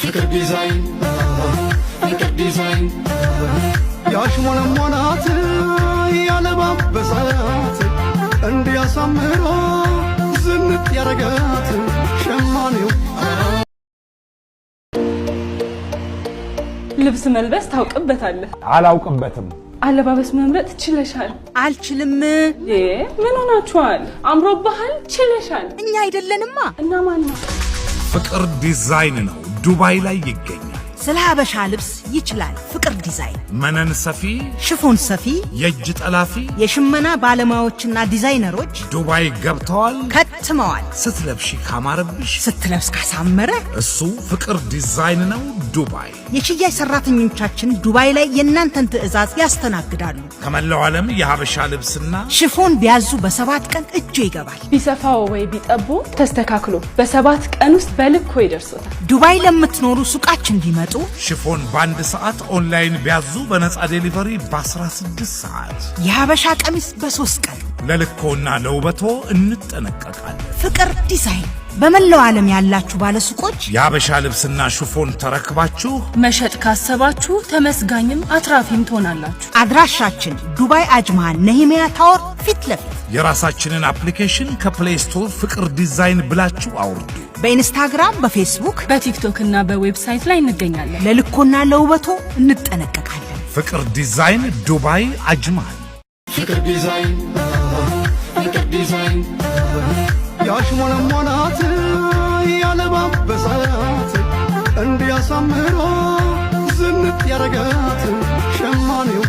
ፍቅር ዲዛይን ፍቅር ዲዛይን ያሽሞነሞናት ያለባበሳት እንዲያሳምሮ ዝንጥ ያረጋት ሸማኔው ልብስ መልበስ ታውቅበታለህ? አላውቅበትም። አለባበስ መምረጥ ችለሻል? አልችልም። ምን ሆናችኋል? አምሮብሃል? ችለሻል? እኛ አይደለንማ። እና ማን ነው? ፍቅር ዲዛይን ነው፣ ዱባይ ላይ ይገኛል። ስለ ሀበሻ ልብስ ይችላል ፍቅር ዲዛይን። መነን ሰፊ፣ ሽፎን ሰፊ፣ የእጅ ጠላፊ፣ የሽመና ባለሙያዎችና ዲዛይነሮች ዱባይ ገብተዋል፣ ከትመዋል። ስትለብሺ ካማረብሽ፣ ስትለብስ ካሳመረ እሱ ፍቅር ዲዛይን ነው ዱባይ። የሽያጭ ሰራተኞቻችን ዱባይ ላይ የእናንተን ትዕዛዝ ያስተናግዳሉ። ከመላው ዓለም የሀበሻ ልብስና ሽፎን ቢያዙ በ7 ቀን እጆ ይገባል። ቢሰፋው ወይ ቢጠቡ ተስተካክሎ በ7 ቀን ውስጥ በልኩ ይደርሶታል። ዱባይ ለምትኖሩ ሱቃችን እንዲመጡ ሽፎን በ1 ሰዓት ኦንላይን ቢያዙ በነፃ ዴሊቨሪ በ16 ሰዓት፣ የሀበሻ ቀሚስ በ3 ቀን። ለልኮና ለውበቶ እንጠነቀቃለን። ፍቅር ዲዛይን በመላው ዓለም ያላችሁ ባለሱቆች የሀበሻ ልብስና ሽፎን ተረክባችሁ መሸጥ ካሰባችሁ ተመስጋኝም አትራፊም ትሆናላችሁ። አድራሻችን ዱባይ አጅማን ነሂሚያ ታወር ፊት ለፊት። የራሳችንን አፕሊኬሽን ከፕሌይ ስቶር ፍቅር ዲዛይን ብላችሁ አውርዱ። በኢንስታግራም፣ በፌስቡክ፣ በቲክቶክ እና በዌብሳይት ላይ እንገኛለን። ለልኮና ለውበቶ እንጠነቀቃለን። ፍቅር ዲዛይን ዱባይ አጅማን። ፍቅር ዲዛይን ፍቅር ዲዛይን ያሽሞነሞናት ያለባበሳት እንዲያሳምሮ ዝንጥ ያረጋት ሸማኔው